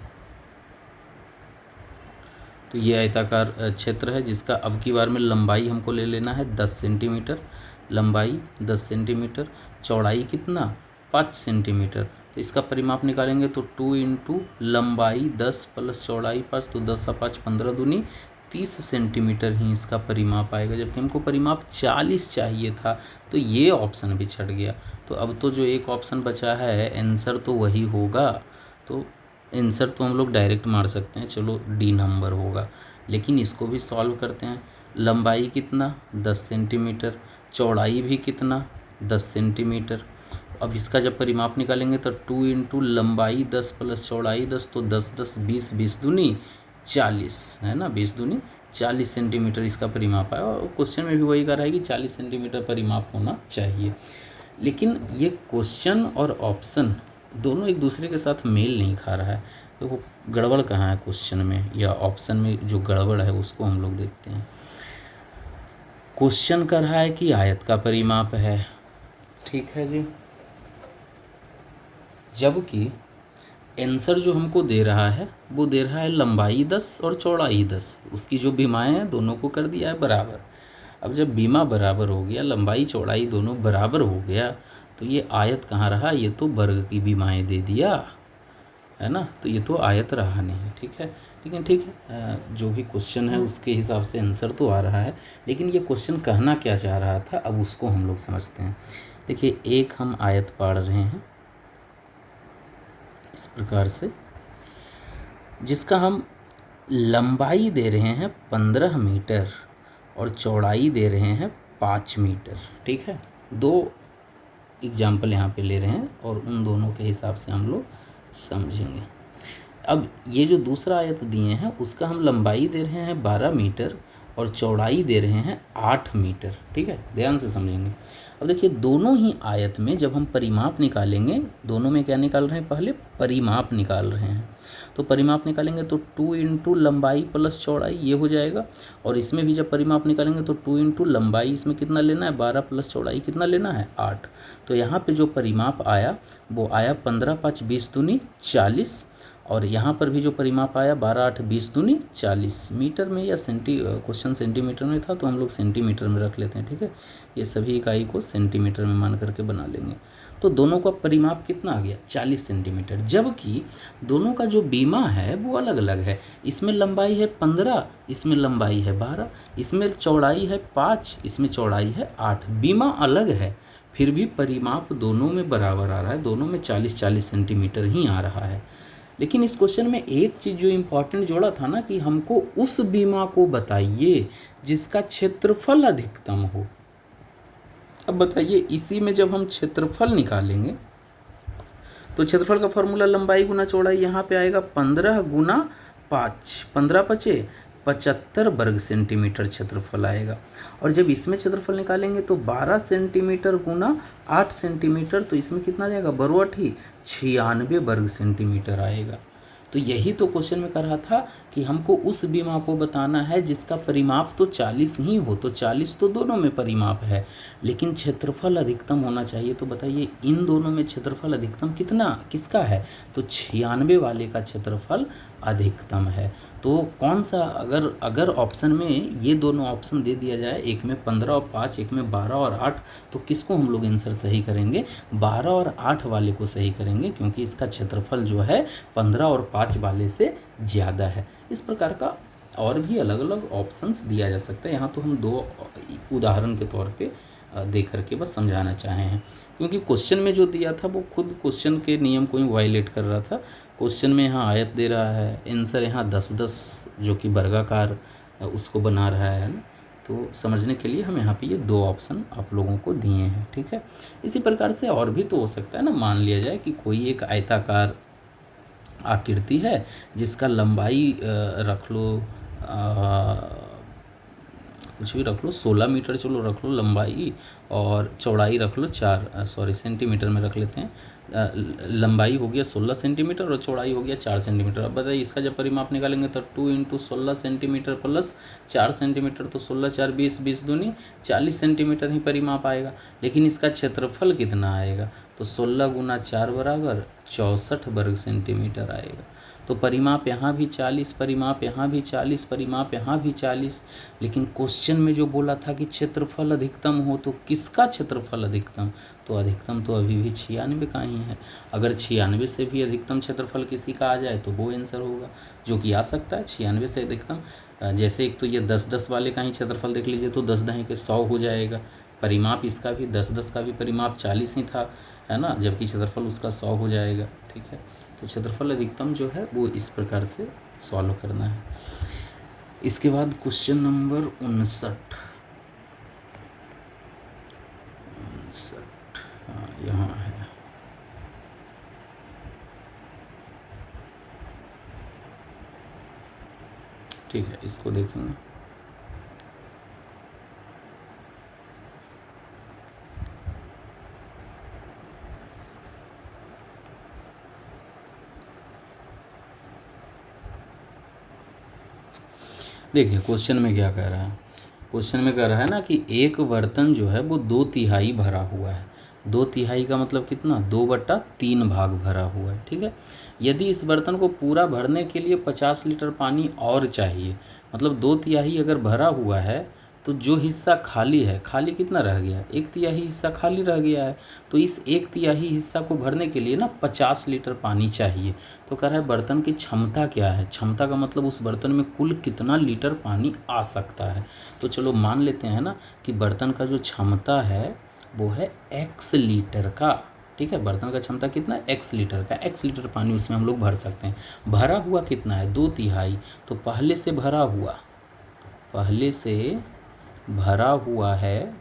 तो ये आयताकार क्षेत्र है, जिसका अब की बार में लंबाई हमको ले लेना है 10 सेंटीमीटर, लंबाई 10 सेंटीमीटर, चौड़ाई कितना, 5 सेंटीमीटर। तो इसका परिमाप निकालेंगे तो 2 इंटू लंबाई 10 प्लस चौड़ाई 5, तो 10 और 5 15 दूनी 30 सेंटीमीटर ही इसका परिमाप आएगा, जबकि हमको परिमाप 40 चाहिए था, तो ये ऑप्शन भी छट गया। तो अब तो जो एक ऑप्शन बचा है, आंसर तो वही होगा। तो आंसर तो हम लोग डायरेक्ट मार सकते हैं, चलो डी नंबर होगा। लेकिन इसको भी सॉल्व करते हैं। लंबाई कितना, 10 सेंटीमीटर, चौड़ाई भी कितना, 10 सेंटीमीटर। अब इसका जब परिमाप निकालेंगे तो 2 इंटू लंबाई 10 प्लस चौड़ाई 10, तो 10 10 20, 20 दूनी 40, है ना, 20 दूनी 40 सेंटीमीटर इसका परिमाप आया। और क्वेश्चन में भी वही कह रहा है कि 40 सेंटीमीटर परिमाप होना चाहिए। लेकिन ये क्वेश्चन और ऑप्शन दोनों एक दूसरे के साथ मेल नहीं खा रहा है। देखो गड़बड़ कहाँ है क्वेश्चन में या ऑप्शन में, जो गड़बड़ है उसको हम लोग देखते हैं। क्वेश्चन कर रहा है कि आयत का परिमाप है, ठीक है जी, जबकि आंसर जो हमको दे रहा है वो दे रहा है लंबाई 10 और चौड़ाई 10। उसकी जो बीमाएँ हैं दोनों को कर दिया है बराबर। अब जब बीमा बराबर हो गया, लंबाई चौड़ाई दोनों बराबर हो गया, तो ये आयत कहाँ रहा, ये तो वर्ग की बीमाएँ दे दिया, है ना, तो ये तो आयत रहा नहीं। ठीक है, लेकिन ठीक है, जो भी क्वेश्चन है उसके हिसाब से आंसर तो आ रहा है, लेकिन ये क्वेश्चन कहना क्या चाह रहा था अब उसको हम लोग समझते हैं। देखिए, एक हम आयत पाड़ रहे हैं इस प्रकार से, जिसका हम लंबाई दे रहे हैं 15 मीटर और चौड़ाई दे रहे हैं 5 मीटर। ठीक है, दो एग्जाम्पल यहाँ पे ले रहे हैं और उन दोनों के हिसाब से हम लोग समझेंगे। अब ये जो दूसरा आयत दिए हैं उसका हम लंबाई दे रहे हैं 12 मीटर और चौड़ाई दे रहे हैं 8 मीटर। ठीक है, ध्यान से समझेंगे। अब देखिए, दोनों ही आयत में जब हम परिमाप निकालेंगे, दोनों में क्या निकाल रहे हैं, पहले परिमाप निकाल रहे हैं। तो परिमाप निकालेंगे तो 2 इंटू लंबाई प्लस चौड़ाई ये हो जाएगा, और इसमें भी जब परिमाप निकालेंगे तो 2 इंटू लंबाई इसमें कितना लेना है 12 प्लस चौड़ाई कितना लेना है 8। तो यहाँ पे जो परिमाप आया वो आया 15 5 20 दूनी 40, और यहाँ पर भी जो परिमाप आया 12 8 20 दूनी 40। मीटर में या क्वेश्चन सेंटीमीटर में था तो हम लोग सेंटीमीटर में रख लेते हैं। ठीक है, ये सभी इकाई को सेंटीमीटर में मान करके बना लेंगे। तो दोनों का परिमाप कितना आ गया 40 सेंटीमीटर, जबकि दोनों का जो बीमा है वो अलग अलग है। इसमें लंबाई है 15, इसमें लंबाई है 12, इसमें चौड़ाई है 5, इसमें चौड़ाई है 8। बीमा अलग है, फिर भी परिमाप दोनों में बराबर आ रहा है, दोनों में 40-40 सेंटीमीटर ही आ रहा है। लेकिन इस क्वेश्चन में एक चीज़ जो इम्पोर्टेंट जोड़ा था ना कि हमको उस बीमा को बताइए जिसका क्षेत्रफल अधिकतम हो। अब बताइए, इसी में जब हम क्षेत्रफल निकालेंगे तो क्षेत्रफल का फॉर्मूला लंबाई गुना चौड़ाई यहाँ पे आएगा 15 गुना 5, 15 पचे 75 वर्ग सेंटीमीटर क्षेत्रफल आएगा। और जब इसमें क्षेत्रफल निकालेंगे तो 12 सेंटीमीटर गुना 8 सेंटीमीटर, तो इसमें कितना जाएगा बरोठी 96 वर्ग सेंटीमीटर आएगा। तो यही तो क्वेश्चन में कर रहा था कि हमको उस बीमा को बताना है जिसका परिमाप तो 40 ही हो, तो 40 तो दोनों में परिमाप है, लेकिन क्षेत्रफल अधिकतम होना चाहिए। तो बताइए, इन दोनों में क्षेत्रफल अधिकतम किसका है, तो 96 वाले का क्षेत्रफल अधिकतम है। तो कौन सा, अगर ऑप्शन में ये दोनों ऑप्शन दे दिया जाए, एक में 15 और 5, एक में 12 और 8, तो किसको हम लोग आंसर सही करेंगे, 12 और 8 वाले को सही करेंगे, क्योंकि इसका क्षेत्रफल जो है 15 और 5 वाले से ज़्यादा है। इस प्रकार का और भी अलग अलग ऑप्शंस दिया जा सकता है। यहाँ तो हम दो उदाहरण के तौर पे दे करके बस समझाना चाहे हैं, क्योंकि क्वेश्चन में जो दिया था वो खुद क्वेश्चन के नियम को ही वायलेट कर रहा था। क्वेश्चन में यहाँ आयत दे रहा है, आंसर यहाँ 10-10 जो कि वर्गाकार उसको बना रहा है ना। तो समझने के लिए हम यहाँ पे ये दो ऑप्शन आप लोगों को दिए हैं। ठीक है, इसी प्रकार से और भी तो हो सकता है ना। मान लिया जाए कि कोई एक आयताकार आकृति है जिसका लंबाई रख लो कुछ भी रख लो 16 मीटर, चलो रख लो लंबाई, और चौड़ाई रख लो सेंटीमीटर में रख लेते हैं। लंबाई हो गया 16 सेंटीमीटर और चौड़ाई हो गया 4 सेंटीमीटर। अब बताइए, इसका जब परिमाप निकालेंगे तो 2 इंटू 16 सेंटीमीटर प्लस 4 सेंटीमीटर, तो 16 4 20, 20 दूनी 40 सेंटीमीटर ही परिमाप आएगा। लेकिन इसका क्षेत्रफल कितना आएगा, तो 16 गुना 4 बराबर 64 वर्ग सेंटीमीटर आएगा। तो परिमाप यहाँ भी 40, परिमाप यहाँ भी 40, परिमाप यहाँ भी 40। लेकिन क्वेश्चन में जो बोला था कि क्षेत्रफल अधिकतम हो, तो किसका क्षेत्रफल अधिकतम, तो अधिकतम तो अभी भी 96 का ही है। अगर 96 से भी अधिकतम क्षेत्रफल किसी का आ जाए तो वो आंसर होगा, जो कि आ सकता है 96 से अधिकतम। जैसे एक तो ये 10-10 वाले का ही क्षेत्रफल देख लीजिए, तो 10 दहें के 100 हो जाएगा। परिमाप इसका भी 10-10 का भी परिमाप 40 ही था, है ना, जबकि क्षेत्रफल उसका 100 हो जाएगा। ठीक है, तो क्षेत्रफल अधिकतम जो है वो इस प्रकार से सॉल्व करना है। इसके बाद क्वेश्चन नंबर 59, हाँ यहाँ है। ठीक है, इसको देखेंगे। देखिए, क्वेश्चन में क्या कह रहा है, क्वेश्चन में कह रहा है ना कि एक बर्तन जो है वो 2/3 भरा हुआ है। 2/3 का मतलब कितना, 2/3 भाग भरा हुआ है। ठीक है, यदि इस बर्तन को पूरा भरने के लिए 50 लीटर पानी और चाहिए, मतलब 2/3 अगर भरा हुआ है तो जो हिस्सा खाली है, खाली कितना रह गया, 1/3 हिस्सा खाली रह गया है। तो इस 1/3 हिस्सा को भरने के लिए ना 50 लीटर पानी चाहिए। तो कह रहा है बर्तन की क्षमता क्या है, क्षमता का मतलब उस बर्तन में कुल कितना लीटर पानी आ सकता है। तो चलो मान लेते हैं ना कि बर्तन का जो क्षमता है वो है x लीटर का, ठीक है। बर्तन का क्षमता कितना है, x लीटर का, x लीटर पानी उसमें हम लोग भर सकते हैं। भरा हुआ कितना है, 2/3। तो पहले से भरा हुआ है,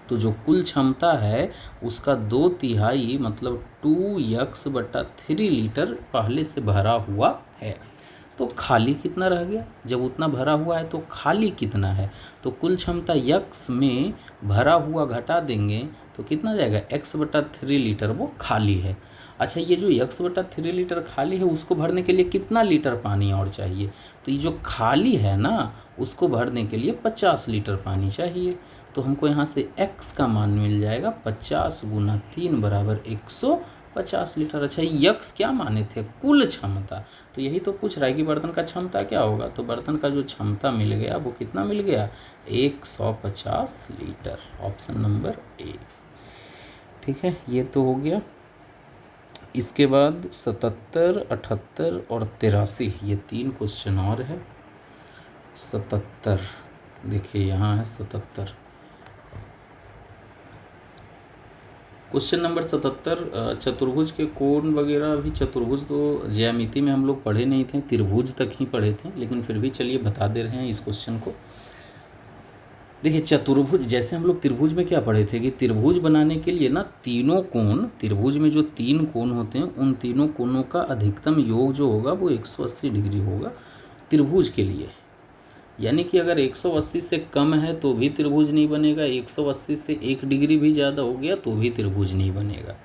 तो जो कुल क्षमता है उसका 2/3 मतलब 2x/3 लीटर पहले से भरा हुआ है। तो खाली कितना रह गया, जब उतना भरा हुआ है तो खाली कितना है, तो कुल क्षमता x में भरा हुआ घटा देंगे तो कितना जाएगा, x/3 लीटर वो खाली है। अच्छा, ये जो x/3 लीटर खाली है उसको भरने के लिए कितना लीटर पानी और चाहिए, तो ये जो खाली है ना उसको भरने के लिए 50 लीटर पानी चाहिए। तो हमको यहाँ से x का मान मिल जाएगा 50 × 3 = 150 लीटर। अच्छा, x क्या माने थे, कुल क्षमता। तो यही तो पूछ रहा है कि बर्तन का क्षमता क्या होगा। तो बर्तन का जो क्षमता मिल गया वो कितना मिल गया, 150 लीटर, ऑप्शन नंबर ए। ठीक है, ये तो हो गया। इसके बाद 77, 78 और 83 ये 3 क्वेश्चन और है। 77 देखिए यहाँ है 77। क्वेश्चन नंबर 77, चतुर्भुज के कोण वगैरह, अभी चतुर्भुज तो ज्यामिति में हम लोग पढ़े नहीं थे, त्रिभुज तक ही पढ़े थे, लेकिन फिर भी चलिए बता दे रहे हैं इस क्वेश्चन को। देखिए चतुर्भुज, जैसे हम लोग त्रिभुज में क्या पढ़े थे कि त्रिभुज बनाने के लिए ना तीनों कोण, त्रिभुज में जो 3 कोण होते हैं उन तीनों कोणों का अधिकतम योग जो होगा वो 180 डिग्री होगा त्रिभुज के लिए। यानी कि अगर 180 से कम है तो भी त्रिभुज नहीं बनेगा, 180 से 1 डिग्री भी ज़्यादा हो गया तो भी त्रिभुज नहीं बनेगा।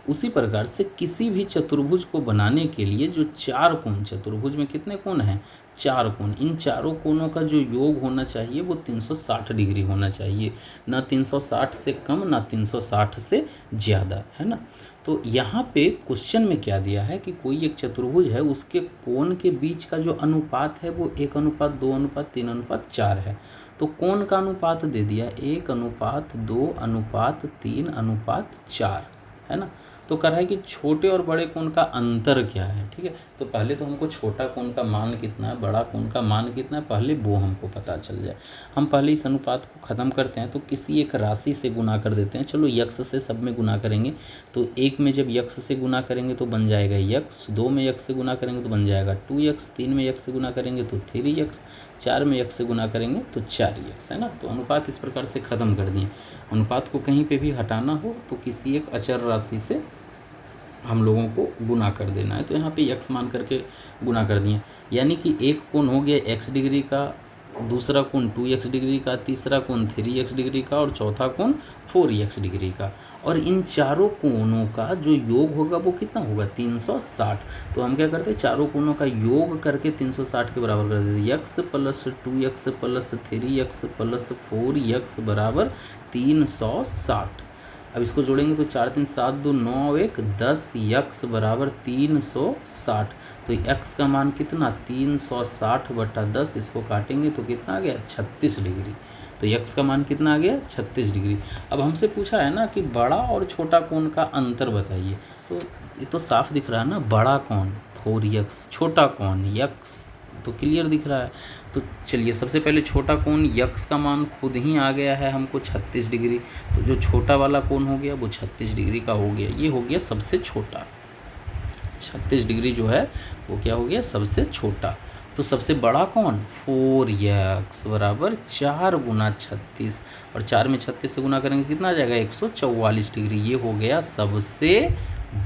उसी प्रकार से किसी भी चतुर्भुज को बनाने के लिए जो 4 कोण, चतुर्भुज में कितने कोण हैं, 4 कोण, इन चारों कोणों का जो योग होना चाहिए वो 360 डिग्री होना चाहिए, ना 360 से कम ना 360 से ज़्यादा, है ना। तो यहाँ पे क्वेश्चन में क्या दिया है कि कोई एक चतुर्भुज है, उसके कोण के बीच का जो अनुपात है वो 1:2:3:4 है। तो कोण का अनुपात दे दिया 1:2:3:4, है ना। तो कह रहा है कि छोटे और बड़े कोण का अंतर क्या है, ठीक है। तो पहले तो हमको छोटा कोण का मान कितना है, बड़ा कोण का मान कितना है, पहले वो हमको पता चल जाए। हम पहले इस अनुपात को ख़त्म करते हैं, तो किसी एक राशि से गुना कर देते हैं। चलो x से सब में गुना करेंगे, तो 1 में जब x से गुना करेंगे तो बन जाएगा x, 2 में x से गुना करेंगे तो बन जाएगा 2x, 3 में x से गुना करेंगे तो 3x, 4 में x से गुना करेंगे तो 4x, है ना। तो अनुपात इस प्रकार से ख़त्म कर दिए। अनुपात को कहीं पे भी हटाना हो तो किसी एक अचर राशि से हम लोगों को गुना कर देना है। तो यहाँ पे x मान करके गुना कर दिए, यानी कि एक कोण हो गया x डिग्री का, दूसरा कोण 2x डिग्री का, तीसरा कोण 3x डिग्री का और चौथा कोण 4x डिग्री का। और इन चारों कोणों का जो योग होगा वो कितना होगा, 360। तो हम क्या करते हैं, चारों कोणों का योग करके 360 के बराबर कर देते हैं। x + 2x + 3x + 4x = 360। अब इसको जोड़ेंगे तो 4 3 7 2 9 1 10, x = 360। तो x का मान कितना, 360/10, इसको काटेंगे तो कितना आ गया, 36 डिग्री। तो x का मान कितना आ गया, 36 डिग्री। अब हमसे पूछा है ना कि बड़ा और छोटा कोण का अंतर बताइए, तो ये तो साफ दिख रहा है ना, बड़ा कोण 4x, छोटा कोण x, तो क्लियर दिख रहा है। तो चलिए सबसे पहले छोटा कोण x का मान खुद ही आ गया है हमको 36 डिग्री। तो जो छोटा वाला कोण हो गया वो 36 डिग्री का हो गया, ये हो गया सबसे छोटा। 36 डिग्री जो है वो क्या हो गया, सबसे छोटा। तो सबसे बड़ा कौन, 4x = 4 × 36, और 4 में 36 से गुना करेंगे कितना आ जाएगा, 144 डिग्री। ये हो गया सबसे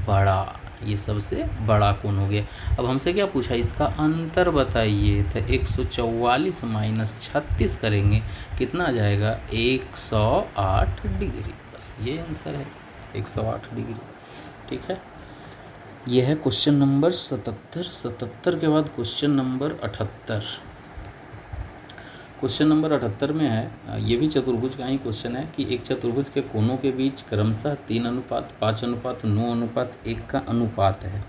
बड़ा, ये सबसे बड़ा कोण हो गया। अब हमसे क्या पूछा, इसका अंतर बताइए। तो 144 - 36 करेंगे कितना आ जाएगा, 108 डिग्री। बस ये आंसर है, 108 डिग्री। ठीक है, यह है क्वेश्चन नंबर 77। 77 के बाद क्वेश्चन नंबर 78। क्वेश्चन नंबर 78 में है, ये भी चतुर्भुज का ही क्वेश्चन है कि एक चतुर्भुज के कोणों के बीच क्रमशः 3:5, 5:9, 1 का अनुपात है।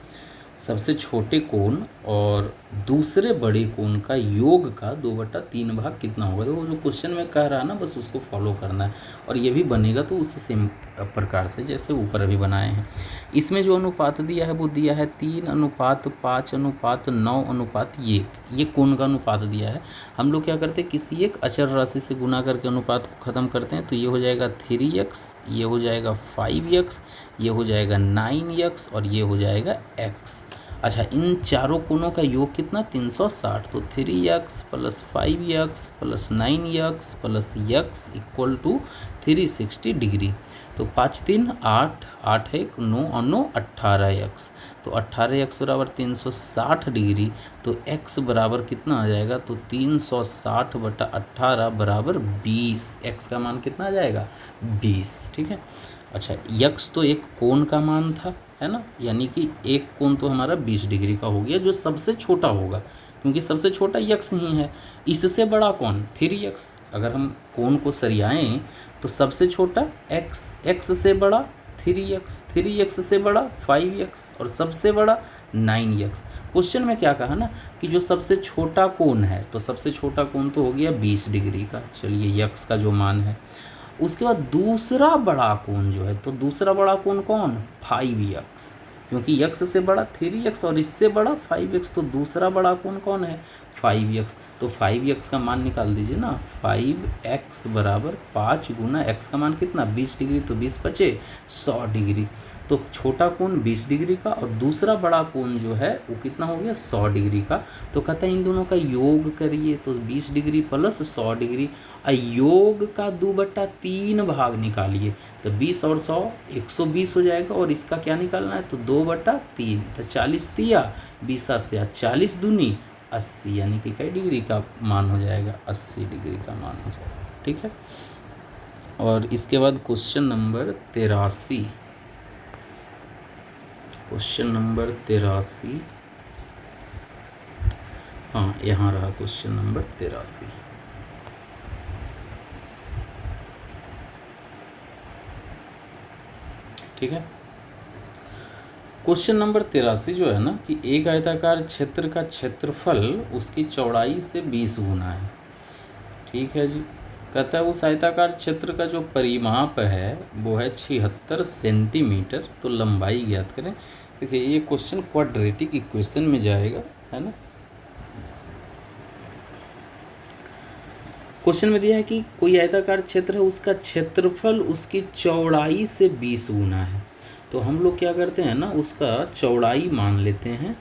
सबसे छोटे कोण और दूसरे बड़े कोण का योग का 2/3 भाग कितना होगा। तो वो जो क्वेश्चन में कह रहा है ना, बस उसको फॉलो करना है और ये भी बनेगा तो उसी सेम प्रकार से जैसे ऊपर अभी बनाए हैं। इसमें जो अनुपात दिया है वो दिया है 3:5:9 ये कोण का अनुपात दिया है। हम लोग क्या करते हैं, किसी एक अचर राशि से गुना करके अनुपात को ख़त्म करते हैं। तो ये हो जाएगा 3x, ये हो जाएगा 5x, ये हो जाएगा 9x और ये हो जाएगा x। अच्छा, इन चारों कोणों का योग कितना 360। तो 3x + 5x + 9x + x = 360 degree. तो 5 3 8, 8 1 9 और 9 18x। तो 18x बराबर 360 डिग्री। तो x बराबर कितना आ जाएगा, तो 360/18 बराबर 20। x का मान कितना आ जाएगा 20। ठीक है। अच्छा, यक्स तो एक कोण का मान था, है ना, यानी कि एक कोण तो हमारा 20 डिग्री का हो गया, जो सबसे छोटा होगा क्योंकि सबसे छोटा यक्स ही है। इससे बड़ा कौन 3x। अगर हम कोण को सरियाएं तो सबसे छोटा x, x से बड़ा 3x, 3x से बड़ा 5x और सबसे बड़ा 9x। क्वेश्चन में क्या कहा ना कि जो सबसे छोटा कोण है, तो सबसे छोटा कोण तो हो गया 20 डिग्री का। चलिए यक्स का जो मान है, उसके बाद दूसरा बड़ा कोण जो है, तो दूसरा बड़ा कोण कौन 5x, क्योंकि x से बड़ा 3x और इससे बड़ा 5x। तो दूसरा बड़ा कोण कौन है 5x। तो 5x का मान निकाल दीजिए ना, 5x बराबर 5 गुना x का मान कितना 20 डिग्री। तो 20 × 5 100 डिग्री। तो छोटा कोण 20 डिग्री का और दूसरा बड़ा कोण जो है वो कितना हो गया 100 डिग्री का। तो कहता है इन दोनों का योग करिए। तो 20 डिग्री + 100 डिग्री, योग का 2/3 भाग निकालिए। तो 20 और 100 120 हो जाएगा और इसका क्या निकालना है, तो 2/3। तो 40 तिया 20 से 40 दूनी 80, यानी कि कई डिग्री का मान हो जाएगा 80 डिग्री का मान हो जाएगा। ठीक है। और इसके बाद क्वेश्चन नंबर 83। क्वेश्चन नंबर 83, हाँ यहाँ रहा क्वेश्चन नंबर 83। ठीक है। क्वेश्चन नंबर 83 जो है ना कि एक आयताकार क्षेत्र का क्षेत्रफल उसकी चौड़ाई से 20 गुना है। ठीक है जी। कहता है उस आयताकार क्षेत्र का जो परिमाप है वो है 76 सेंटीमीटर। तो लंबाई ज्ञात करें। देखिए ये क्वेश्चन क्वाड्रेटिक इक्वेशन में जाएगा, है ना। क्वेश्चन में दिया है कि कोई आयताकार क्षेत्र है, उसका क्षेत्रफल उसकी चौड़ाई से 20 गुना है। तो हम लोग क्या करते हैं ना, उसका चौड़ाई मान लेते हैं।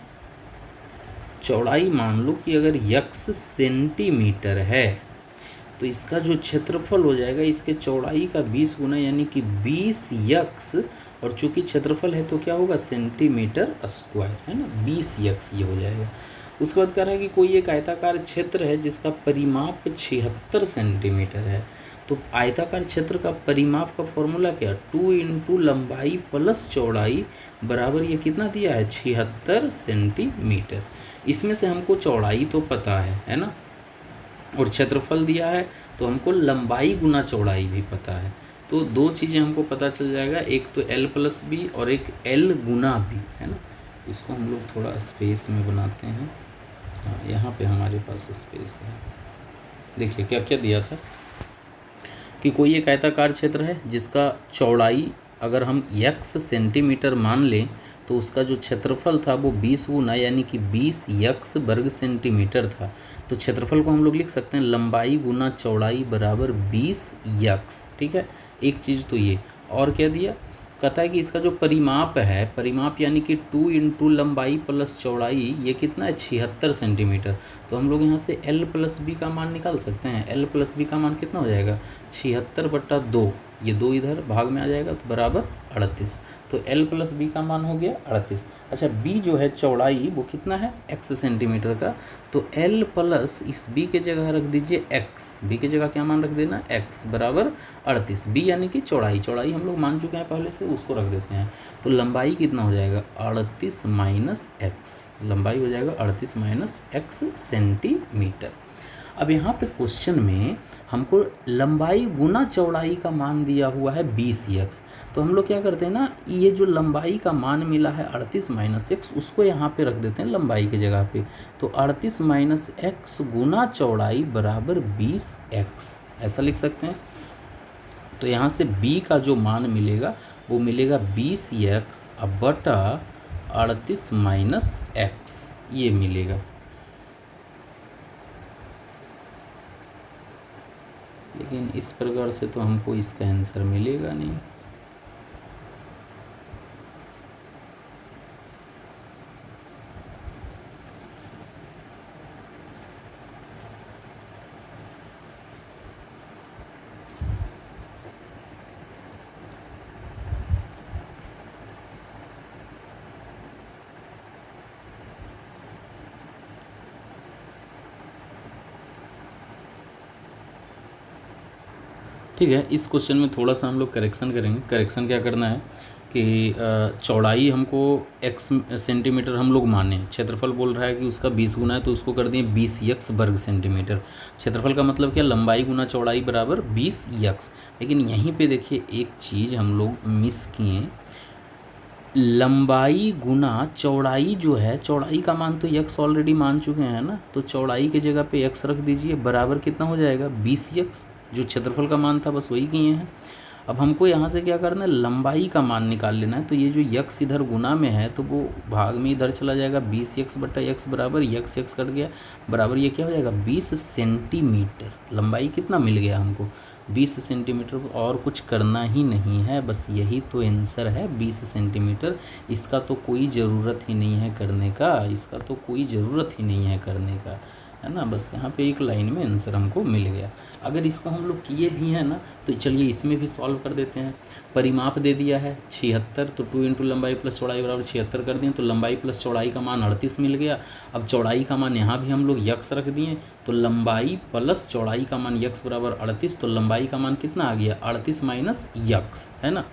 चौड़ाई मान लो कि अगर x सेंटीमीटर है तो इसका जो क्षेत्रफल हो जाएगा इसके चौड़ाई का 20 गुना, यानी कि 20x। और चूंकि क्षेत्रफल है तो क्या होगा सेंटीमीटर स्क्वायर, है ना, 20x ये हो जाएगा। उसके बाद कह रहा है कि कोई एक आयताकार क्षेत्र है जिसका परिमाप 76 सेंटीमीटर है। तो आयताकार क्षेत्र का परिमाप का फॉर्मूला क्या, 2 × लंबाई + चौड़ाई बराबर ये कितना दिया है 76 सेंटीमीटर। इसमें से हमको चौड़ाई तो पता है ना, और क्षेत्रफल दिया है तो हमको लंबाई गुना चौड़ाई भी पता है। तो दो चीज़ें हमको पता चल जाएगा, एक तो l + b और एक l गुना b, है ना। इसको हम लोग थोड़ा स्पेस में बनाते हैं। हाँ, यहाँ पे हमारे पास स्पेस है। देखिए क्या क्या दिया था कि कोई एक आयताकार क्षेत्र है जिसका चौड़ाई अगर हम x सेंटीमीटर मान लें तो उसका जो क्षेत्रफल था वो 20 गुना, यानी कि 20x वर्ग सेंटीमीटर था। तो क्षेत्रफल को हम लोग लिख सकते हैं लंबाई गुना चौड़ाई बराबर 20x। ठीक है, एक चीज़ तो ये। और क्या दिया, कहता है कि इसका जो परिमाप है, परिमाप यानी कि 2 × लंबाई + चौड़ाई ये कितना है 76 सेंटीमीटर। तो हम लोग यहाँ से l + b का मान निकाल सकते हैं। l + b का मान कितना हो जाएगा 76/2, ये 2 इधर भाग में आ जाएगा तो बराबर 38। तो l + b का मान हो गया 38। अच्छा, b जो है चौड़ाई वो कितना है x सेंटीमीटर का। तो l प्लस इस b के जगह रख दीजिए x, b के जगह क्या मान रख देना x बराबर 38। b यानी कि चौड़ाई, चौड़ाई हम लोग मान चुके हैं पहले से, उसको रख देते हैं। तो लंबाई कितना हो जाएगा 38 - x, लंबाई हो जाएगा 38 - x सेंटीमीटर। अब यहाँ पे क्वेश्चन में हमको लंबाई गुना चौड़ाई का मान दिया हुआ है 20x। तो हम लोग क्या करते हैं ना, ये जो लंबाई का मान मिला है 38 माइनस एक्स, उसको यहाँ पे रख देते हैं लंबाई की जगह पे। तो 38 माइनस एक्स गुना चौड़ाई बराबर 20x, ऐसा लिख सकते हैं। तो यहाँ से b का जो मान मिलेगा वो मिलेगा 20x अब बटा 38 माइनस एक्स, ये मिलेगा। लेकिन इस प्रकार से तो हमको इसका आंसर मिलेगा नहीं। ठीक है, इस क्वेश्चन में थोड़ा सा हम लोग करेक्शन करेंगे। करेक्शन क्या करना है कि चौड़ाई हमको x सेंटीमीटर हम लोग माने, क्षेत्रफल बोल रहा है कि उसका 20 गुना है, तो उसको कर दिए 20x वर्ग सेंटीमीटर। क्षेत्रफल का मतलब क्या, लंबाई गुना चौड़ाई बराबर 20x। लेकिन यहीं पे देखिए एक चीज़ हम लोग मिस किए, लंबाई गुना चौड़ाई जो है, चौड़ाई का मान तो x ऑलरेडी मान चुके हैं ना, तो चौड़ाई की जगह पे x रख दीजिए, बराबर कितना हो जाएगा 20x। जो क्षेत्रफल का मान था बस वही किए हैं। अब हमको यहाँ से क्या करना है, लंबाई का मान निकाल लेना है। तो ये जो x इधर गुना में है तो वो भाग में इधर चला जाएगा, 20x बटा x बराबर x कट गया, बराबर ये क्या हो जाएगा 20 सेंटीमीटर। लंबाई कितना मिल गया हमको 20 सेंटीमीटर, और कुछ करना ही नहीं है, बस यही तो आंसर है 20 सेंटीमीटर। इसका तो कोई ज़रूरत ही नहीं है करने का, इसका तो कोई ज़रूरत ही नहीं है करने का, है ना। बस यहाँ पे एक लाइन में आंसर हमको मिल गया। अगर इसको हम लोग किए भी हैं ना, तो चलिए इसमें भी सॉल्व कर देते हैं। परिमाप दे दिया है 76, तो 2 इंटू लंबाई प्लस चौड़ाई बराबर 76 कर दिए, तो लंबाई प्लस चौड़ाई का मान 38 मिल गया। अब चौड़ाई का मान यहाँ भी हम लोग यक्स रख दिए, तो लंबाई प्लस चौड़ाई का मान यक्स बराबर 38, तो लंबाई का मान कितना आ गया 38 माइनस यक्स, है ना।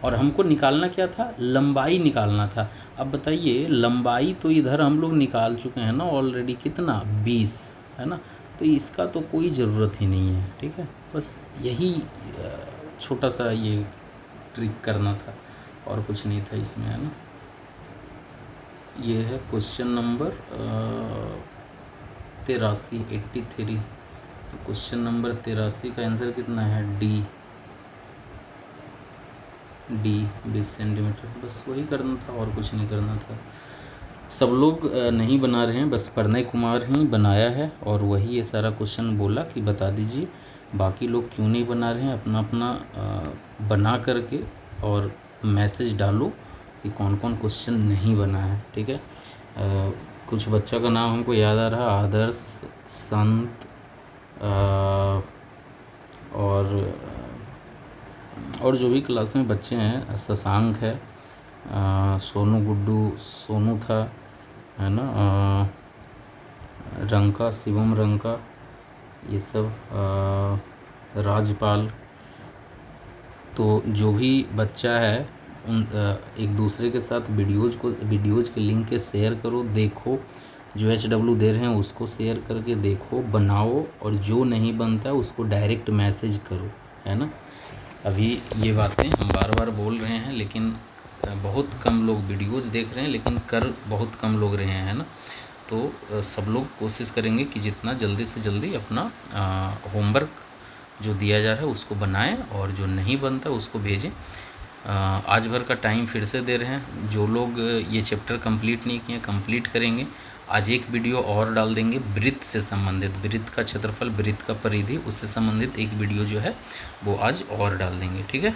और हमको निकालना क्या था, लंबाई निकालना था। अब बताइए, लंबाई तो इधर हम लोग निकाल चुके हैं ना ऑलरेडी, कितना 20, है ना। तो इसका तो कोई ज़रूरत ही नहीं है, ठीक है। बस यही छोटा सा ये ट्रिक करना था, और कुछ नहीं था इसमें, है ना। ये है क्वेश्चन नंबर 83। तो क्वेश्चन नंबर 83 का आंसर कितना है, डी 20 सेंटीमीटर। बस वही करना था, और कुछ नहीं करना था। सब लोग नहीं बना रहे हैं, बस प्रणय कुमार ही बनाया है, और वही ये सारा क्वेश्चन बोला कि बता दीजिए। बाकी लोग क्यों नहीं बना रहे हैं, अपना अपना बना करके और मैसेज डालो कि कौन कौन क्वेश्चन नहीं बना है, ठीक है। कुछ बच्चा का नाम हमको याद आ रहा, आदर्श, संत, और जो भी क्लास में बच्चे हैं, शशांक है, सोनू, गुड्डू, सोनू था, है ना, रंका, शिवम रंका, ये सब, राजपाल। तो जो भी बच्चा है उन एक दूसरे के साथ वीडियोज़ के लिंक के शेयर करो, देखो। जो HW दे रहे हैं उसको शेयर करके देखो, बनाओ, और जो नहीं बनता है उसको डायरेक्ट मैसेज करो, है ना। अभी ये बातें हम बार बार बोल रहे हैं, लेकिन बहुत कम लोग वीडियोस देख रहे हैं, लेकिन कर बहुत कम लोग रहे हैं, है ना। तो सब लोग कोशिश करेंगे कि जितना जल्दी से जल्दी अपना होमवर्क जो दिया जा रहा है उसको बनाएं, और जो नहीं बनता उसको भेजें। आज भर का टाइम फिर से दे रहे हैं। जो लोग ये चैप्टर कंप्लीट नहीं किए, कंप्लीट करेंगे। आज एक वीडियो और डाल देंगे वृत्त से संबंधित, वृत्त का क्षेत्रफल, वृत्त का परिधि, उससे संबंधित एक वीडियो जो है वो आज और डाल देंगे, ठीक है।